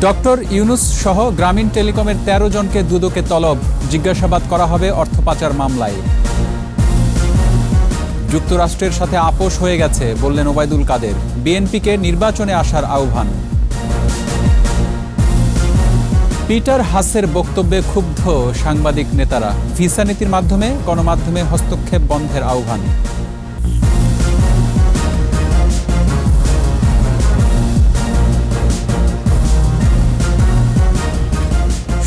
Doctor Yunus সহ গ্রামীণ টেলিকমের ১৩ জনকে দুদকে তলব, জিজ্ঞাসাবাদ করা হবে অর্থ পাচার মামলায়। যুক্তরাষ্ট্রের সাথে আপোষ হয়ে গেছে বললেন ওবায়দুল কাদের। বিএনপিকে নির্বাচনে আসার আহ্বান। পিটার হাসের বক্তব্যে ক্ষুব্ধ সাংবাদিক নেতারা। ভিসা নীতির মাধ্যমে গণমাধ্যমে হস্তক্ষেপ বন্ধের আহ্বান।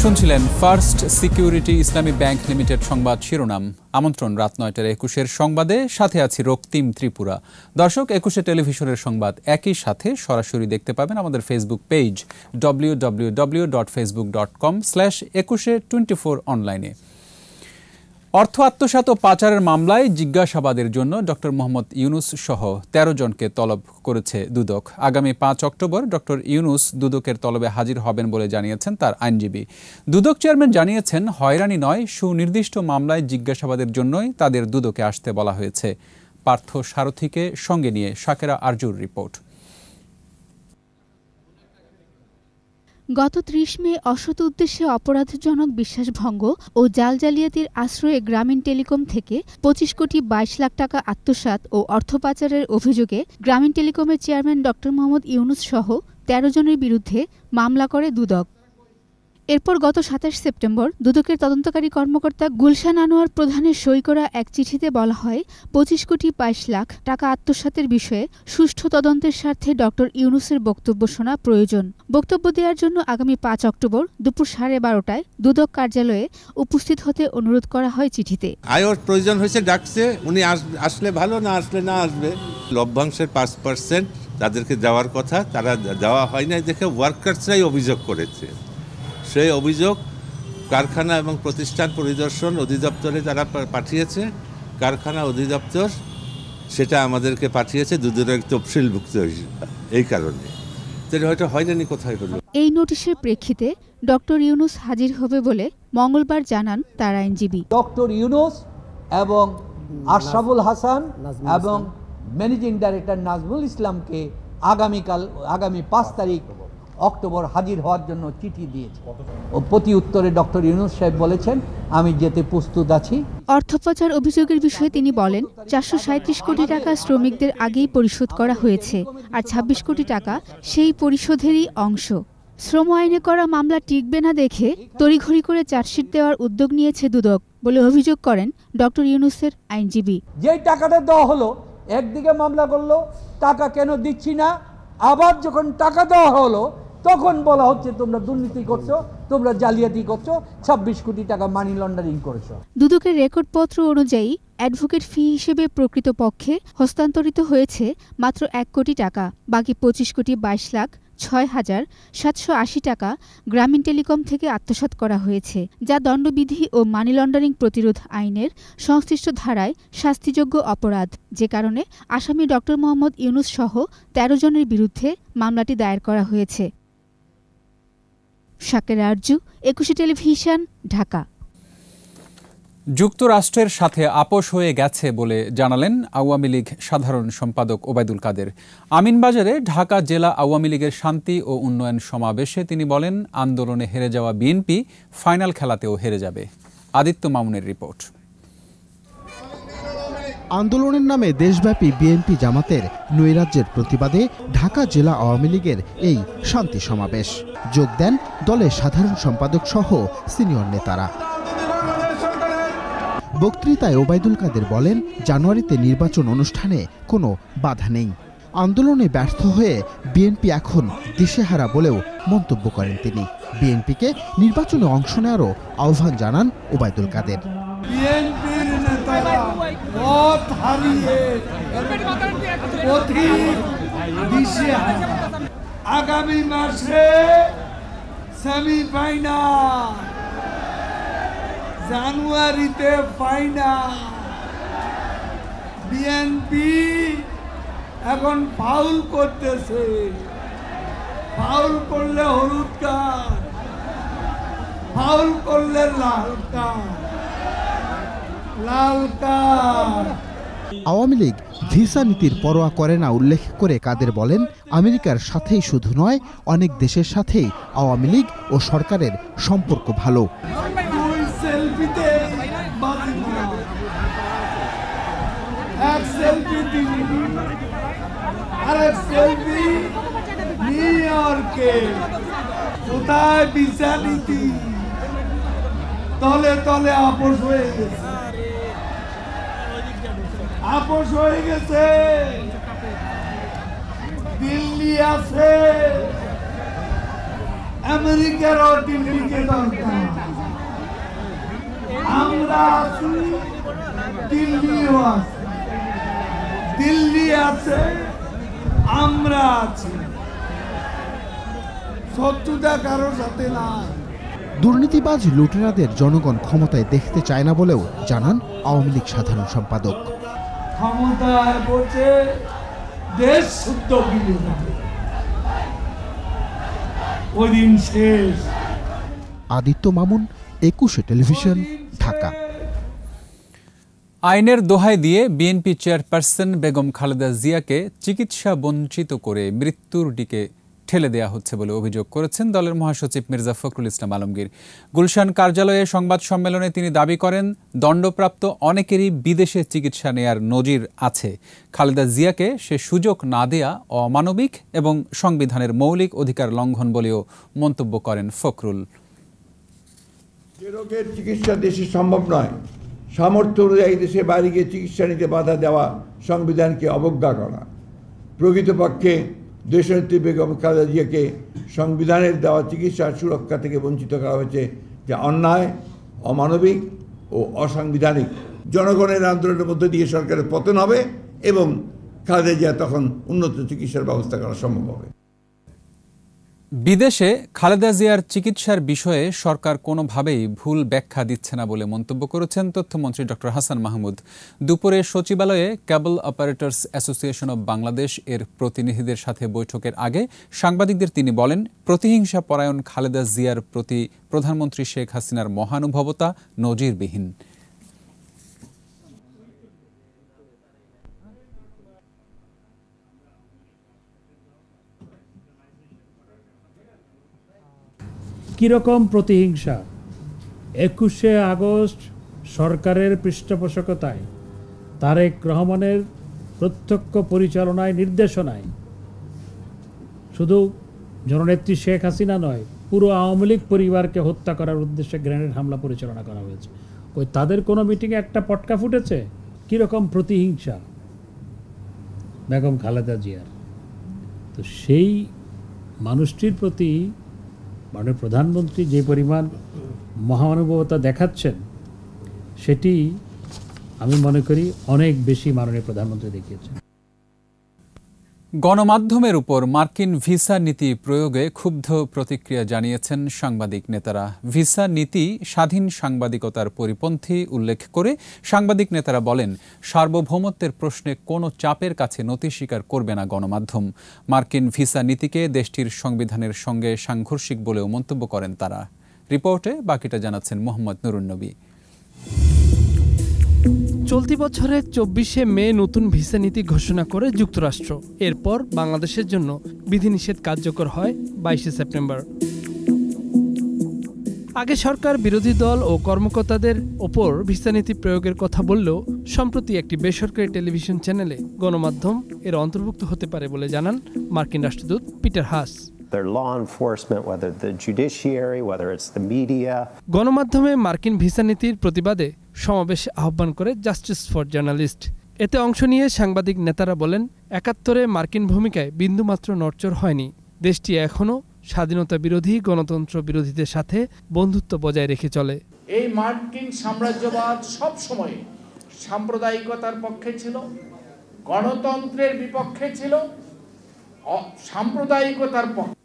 শুনছিলেন ফার্স্ট সিকিউরিটি ইসলামী ব্যাংক লিমিটেড সংবাদ শিরোনাম। আমন্ত্রণ রাত ৯টার ২১-এর সংবাদে, সাথে আছি রক্তিম ত্রিপুরা। দর্শক, ২১ টেলিভিশনের সংবাদ একই সাথে সরাসরি দেখতে পাবেন আমাদের ফেসবুক পেজ www.facebook.com/2124 অনলাইনে। অর্থ আত্মসাৎ ও পাচারের মামলায় জিজ্ঞাসাবাদের জন্য ডক্টর মোহাম্মদ ইউনুস সহ ১৩ জনকে তলব করেছে দুদক। আগামী ৫ অক্টোবর ডক্টর ইউনুস দুদকের তলবে হাজির হবেন বলে জানিয়েছেন তার আইনজীবী। দুদক চেয়ারম্যান জানিয়েছেন, হয়রানি নয়, সুনির্দিষ্ট মামলায় জিজ্ঞাসাবাদের জন্যই তাদের দুদকে আসতে বলা হয়েছে। পার্থ সারথীকে সঙ্গে নিয়ে শাকেরা আরজুর রিপোর্ট। গত ৩০ মে অসৎ উদ্দেশ্যে অপরাধজনক বিশ্বাসভঙ্গ ও জাল জালিয়াতির আশ্রয়ে গ্রামীণ টেলিকম থেকে ২৫ কোটি ২২ লাখ টাকা আত্মসাৎ ও অর্থ পাচারের অভিযোগে গ্রামীণ টেলিকমের চেয়ারম্যান ড মোহাম্মদ ইউনুস সহ ১৩ জনের বিরুদ্ধে মামলা করে দুদক। এরপর গত ২৭ সেপ্টেম্বর দুদকের তদন্তকারী কর্মকর্তা গুলশান আনোয়ার প্রধানের সই করা এক চিঠিতে বলা হয়, ২৫ কোটি ২২ লাখ টাকা আত্মসাতের বিষয়ে সুষ্ঠু তদন্তের স্বার্থে ড ইউনুসের বক্তব্য শোনা প্রয়োজন। বক্তব্য দেওয়ার জন্য আগামী ৫ অক্টোবর দুপুর ১২:৩০ দুদক কার্যালয়ে উপস্থিত হতে অনুরোধ করা হয় চিঠিতে। আয়োর প্রয়োজন হয়েছে, ডাকছে, উনি আসলে ভালো, না আসলে না আসবে। লভ্যাংশের ৫% তাদেরকে দেওয়ার কথা, তারা দেওয়া হয় নাই দেখে ওয়ার্কার্সরাই অভিযোগ করেছে। সেই অভিযোগ কারখানা এবং প্রতিষ্ঠান পরিদর্শন অধিদপ্তরে তারা পাঠিয়েছে। কারখানা অধিদপ্তর সেটা আমাদেরকে পাঠিয়েছে দুদকের তফসিলভুক্ত এই কারণে। তাহলে হয়তো হয়রানি কোথায় হলো। এই নোটিশের প্রেক্ষিতে ডক্টর ইউনুস হাজির হবে বলে মঙ্গলবার জানান তার আইনজীবী। ডক্টর ইউনুস এবং আশরাফুল হাসান এবং ম্যানেজিং ডাইরেক্টর নাজমুল ইসলামকে আগামী ৫ তারিখ অক্টোবর হাজির হওয়ার জন্য চিঠি দিয়েছে। প্রতি উত্তরে ডক্টর ইউনুস সাহেব বলেছেন, আমি যেতে প্রস্তুত আছি। অর্থ পাচার অভিযোগের বিষয়ে তিনি বলেন, ৪৩৭ কোটি টাকা শ্রমিকদের আগেই পরিশোধ করা হয়েছে, আর ২৬ কোটি টাকা সেই পরিশোধেরই অংশ। শ্রম আইনে করা মামলা টিকবে না দেখে তড়িঘড়ি করে চার্জশিট দেওয়ার উদ্যোগ নিয়েছে দুদক বলে অভিযোগ করেন ডক্টর ইউনুসের আইনজীবী। যেই টাকাটা দেওয়া হলো, একদিকে মামলা করলো টাকা কেন দিচ্ছি না, আবার যখন টাকা দেওয়া হলো তখন বলা হচ্ছে তোমরা দুর্নীতি করছো, তোমরা জালিয়াতি করছো, ২৬ কোটি টাকা মানি লন্ডারিং করেছো। দুদকের রেকর্ডপত্র অনুযায়ী অ্যাডভোকেট ফি হিসেবে প্রকৃতপক্ষে হস্তান্তরিত হয়েছে মাত্র ১ কোটি টাকা। বাকি ২৫ কোটি ২২ লাখ ৬,৭৮০ টাকা গ্রামীণ টেলিকম থেকে আত্মসাৎ করা হয়েছে, যা দণ্ডবিধি ও মানি লন্ডারিং প্রতিরোধ আইনের সংশ্লিষ্ট ধারায় শাস্তিযোগ্য অপরাধ, যে কারণে আসামি ড মোহাম্মদ ইউনুস সহ ১৩ জনের বিরুদ্ধে মামলাটি দায়ের করা হয়েছে। শাকেরা আরজু, ২১ টেলিভিশন, ঢাকা। যুক্তরাষ্ট্রের সাথে আপোষ হয়ে গেছে বলে জানালেন আওয়ামী লীগ সাধারণ সম্পাদক ওবায়দুল কাদের। আমিনবাজারে ঢাকা জেলা আওয়ামী লীগের শান্তি ও উন্নয়ন সমাবেশে তিনি বলেন, আন্দোলনে হেরে যাওয়া বিএনপি ফাইনাল খেলাতেও হেরে যাবে। আদিত্য মামুনের রিপোর্ট। আন্দোলনের নামে দেশব্যাপী বিএনপি জামাতের নৈরাজ্যের প্রতিবাদে ঢাকা জেলা আওয়ামী লীগের এই শান্তি সমাবেশ যোগ দেন দলের সাধারণ সম্পাদক সহ সিনিয়র নেতারা। বক্তৃতায় ওবায়দুল কাদের বলেন, জানুয়ারিতে নির্বাচন অনুষ্ঠানে কোনো বাধা নেই। আন্দোলনে ব্যর্থ হয়ে বিএনপি এখন দিশেহারা বলেও মন্তব্য করেন তিনি। বিএনপিকে নির্বাচনে অংশ নেওয়ারও আহ্বান জানান ওবায়দুল কাদের। বিএনপির নেতারা পথ হারিয়ে আগামী মাসে সেমিফাইনাল, জানুয়ারিতে ফাইনাল। বিএনপি এখন ফাউল করতেছে, ফাউল করলে হলুদ কার্ড, ফাউল করলে লাল কার্ড, লাল কার্ড আওয়ামী লীগ ভিসা নীতির পরোয়া করে না উল্লেখ করে কাদের বলেন, আমেরিকার সাথেই শুধু নয়, অনেক দেশের সাথেই আওয়ামী লীগ ও সরকারের সম্পর্ক ভালো। কোথায় ভিসা নীতি? তলে তলে আপোষ হয়ে গেছে, আপোষ হয়ে গেছে। দিল্লি আছে, আমেরিকারও দিল্লিকে দরকার। আমরা আছি, দিল্লিও আছে। দিল্লি আছে, আমরা আছি। শত্রুতা কারোর সাথে না। দুর্নীতিবাজ লুটেরাদের জনগণ ক্ষমতায় দেখতে চায় না বলেও জানান আওয়ামী লীগ সাধারণ সম্পাদক। ক্ষমতায় বসে দেশ শুদ্ধ ওই দিন শেষ। আদিত্য মামুন, 21 টেলিভিশন, ঢাকা। আইনের দোহাই দিয়ে বিএনপি চেয়ারপারসন বেগম খালেদা জিয়াকে চিকিৎসা বঞ্চিত করে মৃত্যুর দিকে ঠেলে দেয়া হচ্ছে বলে অভিযোগ করেছেন দলের মহাসচিব মির্জা ফখরুল ইসলাম আলমগীর। গুলশান কার্যালয়ে সংবাদ সম্মেলনে তিনি দাবি করেন, দণ্ডপ্রাপ্ত অনেকেরই বিদেশে চিকিৎসা নেয়ার নজির আছে। খালেদা জিয়াকে সে সুযোগ না দেয়া অমানবিক এবং সংবিধানের মৌলিক অধিকার লঙ্ঘন বলেও মন্তব্য করেন ফখরুল। যে রোগের চিকিৎসা দেশে সম্ভব নয়, সামর্থ্য অনুযায়ী দেশের বাইরে গিয়ে চিকিৎসা নিতে বাধা দেওয়া সংবিধানকে অবজ্ঞা করা। প্রকৃতপক্ষে দেশনেত্রী বেগম খালেদা জিয়াকে সংবিধানের দেওয়া চিকিৎসার সুরক্ষা থেকে বঞ্চিত করা হয়েছে, যা অন্যায়, অমানবিক ও অসাংবিধানিক। জনগণের আন্দোলনের মধ্যে দিয়ে সরকারের পতন হবে এবং খালেদা জিয়া তখন উন্নত চিকিৎসার ব্যবস্থা করা সম্ভব হবে। বিদেশে খালেদা জিয়ার চিকিৎসার বিষয়ে সরকার কোনোভাবেই ভুল ব্যাখ্যা দিচ্ছে না বলে মন্তব্য করেছেন তথ্যমন্ত্রী ডক্টর হাসান মাহমুদ। দুপুরে সচিবালয়ে কেবল অপারেটর্স অ্যাসোসিয়েশন অব বাংলাদেশ এর প্রতিনিধিদের সাথে বৈঠকের আগে সাংবাদিকদের তিনি বলেন, প্রতিহিংসা পরায়ণ খালেদা জিয়ার প্রতি প্রধানমন্ত্রী শেখ হাসিনার মহানুভবতা নজিরবিহীন। কীরকম প্রতিহিংসা? 21শে আগস্ট সরকারের পৃষ্ঠপোষকতায় তারেক রহমানের প্রত্যক্ষ পরিচালনায়, নির্দেশনায় শুধু জননেত্রী শেখ হাসিনা নয়, পুরো আওয়ামী লীগ পরিবারকে হত্যা করার উদ্দেশ্যে গ্রেনেড হামলা পরিচালনা করা হয়েছে। ওই তাদের কোনো মিটিংয়ে একটা পটকা ফুটেছে? কীরকম প্রতিহিংসা বেগম খালেদা জিয়ার! তো সেই মানুষটির প্রতি মাননীয় প্রধানমন্ত্রী যে পরিমাণ মহানুভবতা দেখাচ্ছেন, সেটি আমি মনে করি অনেক বেশি মাননীয় প্রধানমন্ত্রী দেখিয়েছেন। গণমাধ্যমের উপর মার্কিন ভিসা নীতি প্রয়োগে ক্ষুব্ধ প্রতিক্রিয়া জানিয়েছেন সাংবাদিক নেতারা। ভিসা নীতি স্বাধীন সাংবাদিকতার পরিপন্থী উল্লেখ করে সাংবাদিক নেতারা বলেন, সার্বভৌমত্বের প্রশ্নে কোনো চাপের কাছে নতি স্বীকার করবে না গণমাধ্যম। মার্কিন ভিসা নীতিকে দেশটির সংবিধানের সঙ্গে সাংঘর্ষিক বলেও মন্তব্য করেন তারা। রিপোর্টে বাকিটা জানাচ্ছেন মোহাম্মদ নুরুন্নবী। চলতি বছরের 24শে মে নতুন ভিসা নীতি ঘোষণা করে যুক্তরাষ্ট্র। এরপর বাংলাদেশের জন্য বিধিনিষেধ কার্যকর হয় 22শে সেপ্টেম্বর। আগে সরকার বিরোধী দল ও কর্মকর্তাদের ওপর ভিসা নীতি প্রয়োগের কথা বললেও সম্প্রতি একটি বেসরকারি টেলিভিশন চ্যানেলে গণমাধ্যম এর অন্তর্ভুক্ত হতে পারে বলে জানান মার্কিন রাষ্ট্রদূত পিটার হাস। গণমাধ্যমে মার্কিন ভিসা নীতির প্রতিবাদে সমাবেশ আহ্বান করে জাস্টিস ফর জার্নালিস্ট। এতে অংশ নিয়ে সাংবাদিক নেতারা বলেন, ৭১-এ মার্কিন ভূমিকায় বিন্দুমাত্র নড়চড় হয়নি। দেশটি এখনও স্বাধীনতা বিরোধী, গণতন্ত্র বিরোধীদের সাথে বন্ধুত্ব বজায় রেখে চলে। এই মার্কিন সাম্রাজ্যবাদ সব সময় সাম্প্রদায়িকতার পক্ষে ছিল, গণতন্ত্রের বিপক্ষে ছিল, সাম্প্রদায়িকতার পক্ষে।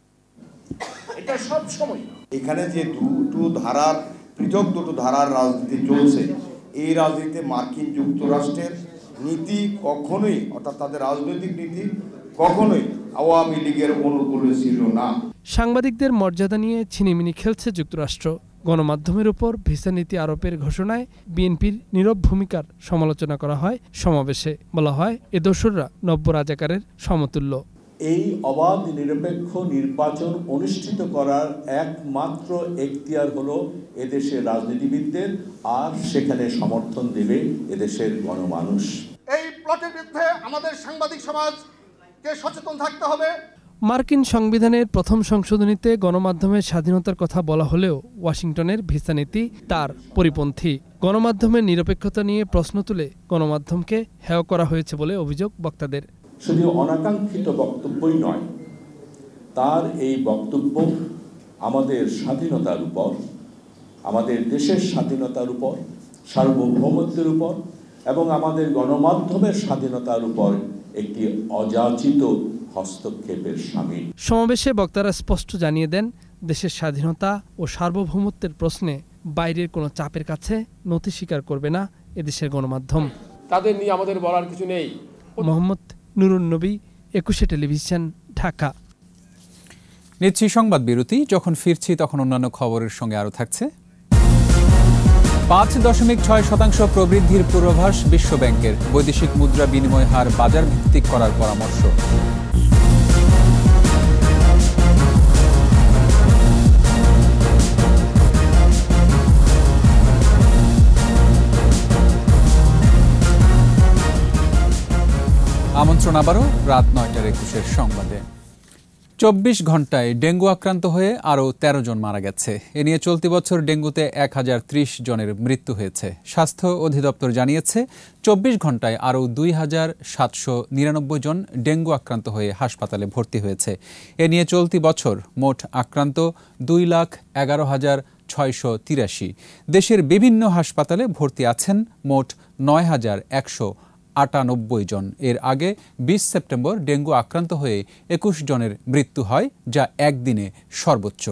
এটা সব সময়। এখানে যে পৃথক দুটো ধারার রাজনীতি চলছে, এই রাজনীতিতে মার্কিন যুক্তরাষ্ট্রের নীতি কখনোই, অর্থাৎ তাদের রাজনৈতিক নীতি কখনোই আওয়ামী লীগের অনুকূলে ছিল না। সাংবাদিকদের মর্যাদা নিয়ে ছিনিমিনি খেলছে যুক্তরাষ্ট্র। গণমাধ্যমের উপর ভিসা নীতি আরোপের ঘোষণায় বিএনপির নীরব ভূমিকার সমালোচনা করা হয় সমাবেশে। বলা হয় এ দোসররা নব্য রাজাকারের সমতুল্য। এই অবাধ নিরপেক্ষ নির্বাচন অনুষ্ঠিত করার একমাত্র এখতিয়ার হলো এদেশের রাজনীতিবিদদের, আর সেখানে সমর্থন দেবে এদেশের গণমানুষ। এই প্লটের বিরুদ্ধে আমাদের সাংবাদিক সমাজকে সচেতন থাকতে হবে। মার্কিন সংবিধানের প্রথম সংশোধনীতে গণমাধ্যমের স্বাধীনতার কথা বলা হলেও ওয়াশিংটনের ভিসা নীতি তার পরিপন্থী। গণমাধ্যমের নিরপেক্ষতা নিয়ে প্রশ্ন তুলে গণমাধ্যমকে হেয় করা হয়েছে বলে অভিযোগ বক্তাদের। শুধু অনাকাঙ্ক্ষিত বক্তব্যই নয়, তার এই বক্তব্য আমাদের স্বাধীনতার উপর, আমাদের দেশের স্বাধীনতার উপর, সার্বভৌমত্বের উপর এবং আমাদের গণমাধ্যমের স্বাধীনতার উপর একটি অযাচিত হস্তক্ষেপের শামিল। সমাবেশে বক্তারা স্পষ্ট জানিয়ে দেন, দেশের স্বাধীনতা ও সার্বভৌমত্বের প্রশ্নে বাইরের কোনো চাপের কাছে নথি স্বীকার করবে না এদেশের গণমাধ্যম। তাদের নিয়ে আমাদের বলার কিছু নেই। মোহাম্মদ নুরুন নবী, 21 টেলিভিশন, ঢাকা। নিচ্ছি সংবাদ বিরতি। যখন ফিরছি তখন অন্যান্য খবরের সঙ্গে আরও থাকছে। 5.6% প্রবৃদ্ধির পূর্বাভাস বিশ্বব্যাংকের। বৈদেশিক মুদ্রা বিনিময় হার বাজার ভিত্তিক করার পরামর্শ। আমন্ত্রণ আবারও রাত 9:21 সংবাদে। 24 ঘন্টায় ডেঙ্গু আক্রান্ত হয়ে আরও 13 জন মারা গেছে। এ নিয়ে চলতি বছর ডেঙ্গুতে 1030 জনের মৃত্যু হয়েছে। স্বাস্থ্য অধিদপ্তর জানিয়েছে 24 ঘন্টায় আরও 2799 জন ডেঙ্গু আক্রান্ত হয়ে হাসপাতালে ভর্তি হয়েছে। এ নিয়ে চলতি বছর মোট আক্রান্ত 2,11,683। দেশের বিভিন্ন হাসপাতালে ভর্তি আছেন মোট 9,198 জন। এর আগে 20 সেপ্টেম্বর ডেঙ্গু আক্রান্ত হয়ে 21 জনের মৃত্যু হয়, যা একদিনে সর্বোচ্চ।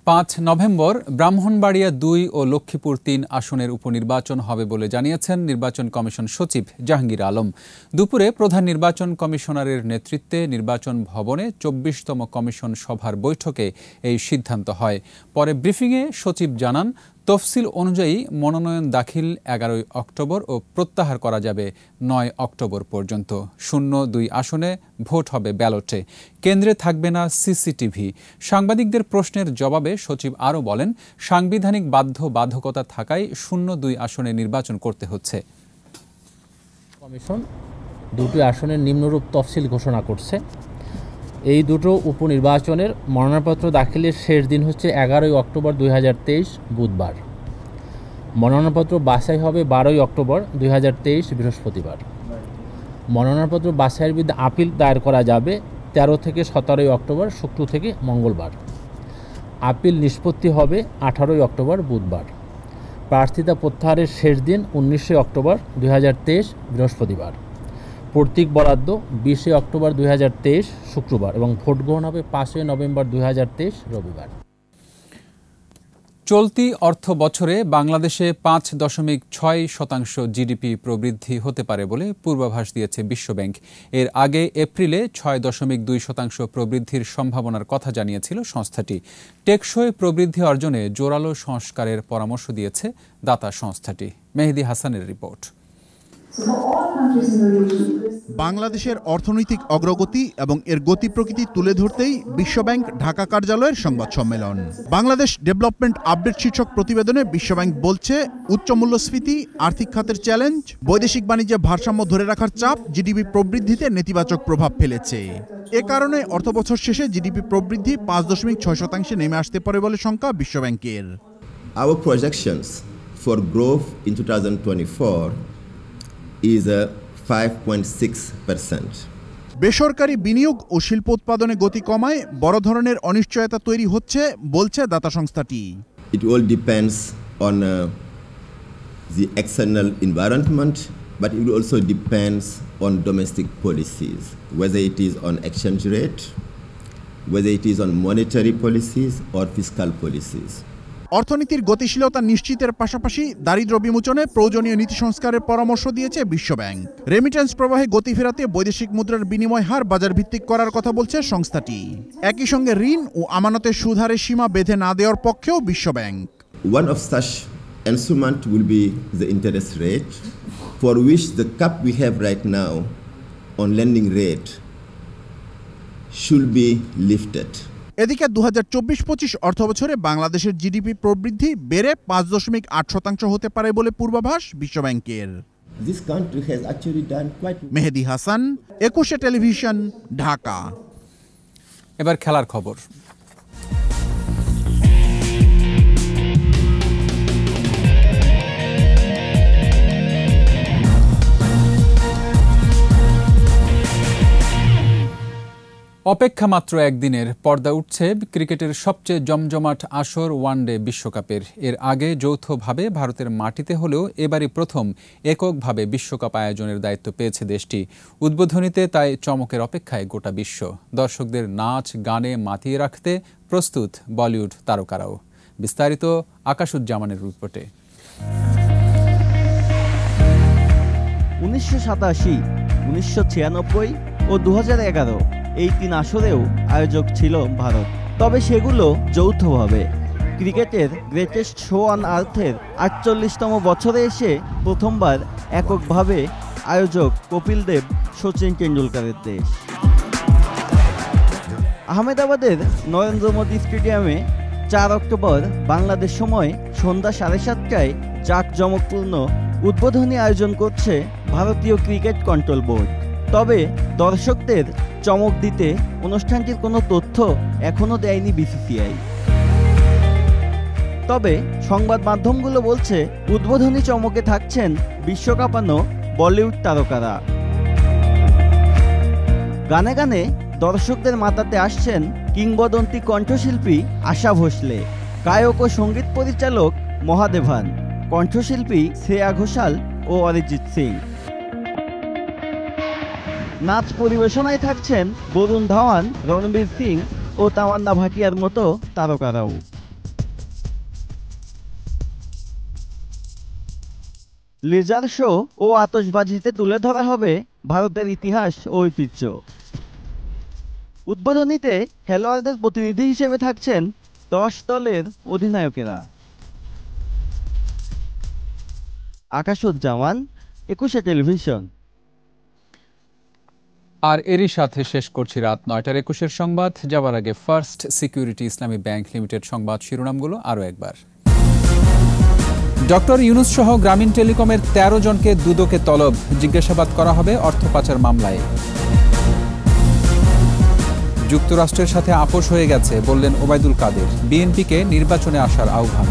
5 নভেম্বর ব্রাহ্মণবাড়িয়া 2 ও লক্ষ্মীপুর 3 আসনের উপনির্বাচন হবে বলে জানিয়েছেন নির্বাচন কমিশন সচিব জাহাঙ্গীর আলম। দুপুরে প্রধান নির্বাচন কমিশনারের নেতৃত্বে নির্বাচন ভবনে 24তম কমিশন সভার বৈঠকে এই সিদ্ধান্ত হয়। পরে ব্রিফিংয়ে সচিব জানান, তফসিল অনুযায়ী মনোনয়ন দাখিল 11 অক্টোবর ও প্রত্যাহার করা যাবে 9 অক্টোবর পর্যন্ত। 0-2 আসনে ভোট হবে ব্যালটে। কেন্দ্রে থাকবে না সিসিটিভি। সাংবাদিকদের প্রশ্নের জবাবে সচিব আরও বলেন, সাংবিধানিক বাধ্যবাধকতা থাকায় 0-2 আসনে নির্বাচন করতে হচ্ছে। কমিশন দুটি আসনের নিম্নরূপ তফসিল ঘোষণা করছে। এই দুটো উপনির্বাচনের মনোনয়নপত্র দাখিলের শেষ দিন হচ্ছে 11 অক্টোবর 2023 বুধবার। মনোনয়নপত্র বাছাই হবে 12 অক্টোবর 2023 বৃহস্পতিবার। মনোনয়নপত্র বাছাইয়ের বিরুদ্ধে আপিল দায়ের করা যাবে 13 থেকে 17 অক্টোবর শুক্র থেকে মঙ্গলবার। আপিল নিষ্পত্তি হবে 18 অক্টোবর বুধবার। প্রার্থিতা প্রত্যাহারের শেষ দিন 19 অক্টোবর 2023 বৃহস্পতিবার। প্রতীক বরাদ্দ 20 অক্টোবর 2023 শুক্রবার এবং ভোট গ্রহণ হবে 5 নভেম্বর 2023 রবিবার। চলতি অর্থ বছরে বাংলাদেশে 5.6% জিডিপি প্রবৃদ্ধি হতে পারে বলে পূর্বাভাস দিয়েছে বিশ্বব্যাংক। এর আগে এপ্রিলে 6.2% প্রবৃদ্ধির সম্ভাবনার কথা জানিয়েছিল সংস্থাটি। টেকসই প্রবৃদ্ধি অর্জনে জোরালো সংস্কারের পরামর্শ দিয়েছে দাতা সংস্থাটি। মেহেদী হাসানের রিপোর্ট। বাংলাদেশের অর্থনৈতিক অগ্রগতি এবং এর গতি প্রকৃতি তুলে ধরতেই বিশ্বব্যাংক ঢাকা কার্যালয়ের সংবাদ সম্মেলন। বাংলাদেশ ডেভেলপমেন্ট আপডেট শীর্ষক প্রতিবেদনে বিশ্বব্যাংক বলছে, উচ্চ মূল্যস্ফীতি, আর্থিক খাতের চ্যালেঞ্জ, বৈদেশিক বাণিজ্যে ভারসাম্য ধরে রাখার চাপ জিডিপি প্রবৃদ্ধিতে নেতিবাচক প্রভাব ফেলেছে। এ কারণে অর্থবছর শেষে জিডিপি প্রবৃদ্ধি 5.6% নেমে আসতে পারে বলে শঙ্কা বিশ্বব্যাংকের। Our projections for growth in 2024 is 5.6%. বেসরকারি বিনিয়োগ ও শিল্প উৎপাদনে গতি কমায় বড় ধরনের অনিশ্চয়তা তৈরি হচ্ছে বলছে দাতা সংস্থাটি। It all depends on the external environment, but it also depends on domestic policies, whether it is on exchange rate, whether it is on monetary policies or fiscal policies. অর্থনীতির গতিশীলতা নিশ্চিতের পাশাপাশি দারিদ্র্য বিমোচনে প্রয়োজনীয় নীতি সংস্কারের পরামর্শ দিয়েছে বিশ্বব্যাংক। রেমিটেন্স প্রবাহে গতি ফেরাতে বৈদেশিক মুদ্রার বিনিময় হার বাজার ভিত্তিক করার কথা বলছে সংস্থাটি। একই সঙ্গে ঋণ ও আমানতের সুদ হারের সীমা বেঁধে না দেওয়ার পক্ষেও বিশ্বব্যাংক। One of such instrument will be the interest rate, for which the cap we have right now on lending rate should be lifted. এদিকে 2024-25 অর্থবছরে বাংলাদেশের জিডিপি প্রবৃদ্ধি বেড়ে 5.8% হতে পারে বলে পূর্বাভাস বিশ্বব্যাংকের। মেহেদী হাসান, 21 টেলিভিশন, ঢাকা। এবার খেলার খবর। অপেক্ষা মাত্র একদিনের, পর্দা উঠছে ক্রিকেটের সবচেয়ে জমজমাট আসর ওয়ানডে বিশ্বকাপের। এর আগে যৌথভাবে ভারতের মাটিতে হলেও এবারই প্রথম এককভাবে বিশ্বকাপ আয়োজনের দায়িত্ব পেয়েছে দেশটি। উদ্বোধনীতে তাই চমকের অপেক্ষায় গোটা বিশ্ব। দর্শকদের নাচ গানে মাতিয়ে রাখতে প্রস্তুত বলিউড তারকারাও। বিস্তারিত আকাশুজ্জামানের রিপোর্টে। 1987, 1996 ও 2011 এই 3 আসরেও আয়োজক ছিল ভারত, তবে সেগুলো যৌথভাবে। ক্রিকেটের গ্রেটেস্ট শো অন আর্থের 48তম বছরে এসে প্রথমবার এককভাবে আয়োজক কপিল দেব, সচিন টেন্ডুলকারের দেশ। আহমেদাবাদের নরেন্দ্র মোদী স্টেডিয়ামে 4 অক্টোবর বাংলাদেশ সময় সন্ধ্যা 7:30টায় জাঁকজমকপূর্ণ উদ্বোধনী আয়োজন করছে ভারতীয় ক্রিকেট কন্ট্রোল বোর্ড। তবে দর্শকদের চমক দিতে অনুষ্ঠানটির কোনো তথ্য এখনও দেয়নি বিসিসিআই। তবে সংবাদ মাধ্যমগুলো বলছে উদ্বোধনী চমকে থাকছেন বিশ্বকাপানো বলিউড তারকারা। গানে গানে দর্শকদের মাতাতে আসছেন কিংবদন্তি কণ্ঠশিল্পী আশা ভোসলে, গায়ক ও সঙ্গীত পরিচালক মহাদেভান, কণ্ঠশিল্পী শ্রেয়া ঘোষাল ও অরিজিৎ সিং। নাচ পরিবেশনায় থাকছেন বরুণ ধাওয়ান, রণবীর সিং ও তামান্না ভাটিয়ার মতো তারকারাও। লেজার শো ও আতশবাজিতে তুলে ধরা হবে ভারতের ইতিহাস ও ঐতিহ্য। উদ্বোধনীতে খেলোয়াড়দের প্রতিনিধি হিসেবে থাকছেন 10 দলের অধিনায়কেরা। আকাশুজ্জামান, 21 টেলিভিশন। আর এরই সাথে শেষ করছি রাত 9:21 সংবাদ। যাওয়ার আগে ফার্স্ট সিকিউরিটি ইসলামী ব্যাংক লিমিটেড সংবাদ শিরোনামগুলো আরও একবার। ডক্টর ইউনুস সহ গ্রামীণ টেলিকমের 13 জনকে দুদকে তলব, জিজ্ঞাসাবাদ করা হবে অর্থ পাচার মামলায়। যুক্তরাষ্ট্রের সাথে আপোষ হয়ে গেছে বললেন ওবায়দুল কাদের, বিএনপিকে নির্বাচনে আসার আহ্বান।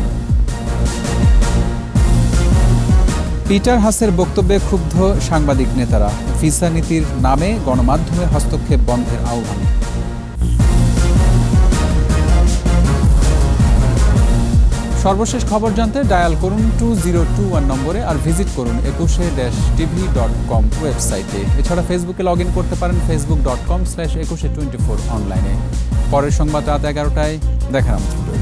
পিটার হাসের বক্তব্যে ক্ষুব্ধ সাংবাদিক নেতারা, ভিসা নীতির নামে গণমাধ্যমের হস্তক্ষেপ বন্ধের আহ্বান। সর্বশেষ খবর জানতে ডায়াল করুন 2021 নম্বরে আর ভিজিট করুন 21-tv.com ওয়েবসাইটে। এছাড়া ফেসবুকে লগ ইন করতে পারেন facebook.com/2124 অনলাইনে। পরের সংবাদ রাত 11টায়। দেখার আমন্ত্রণ।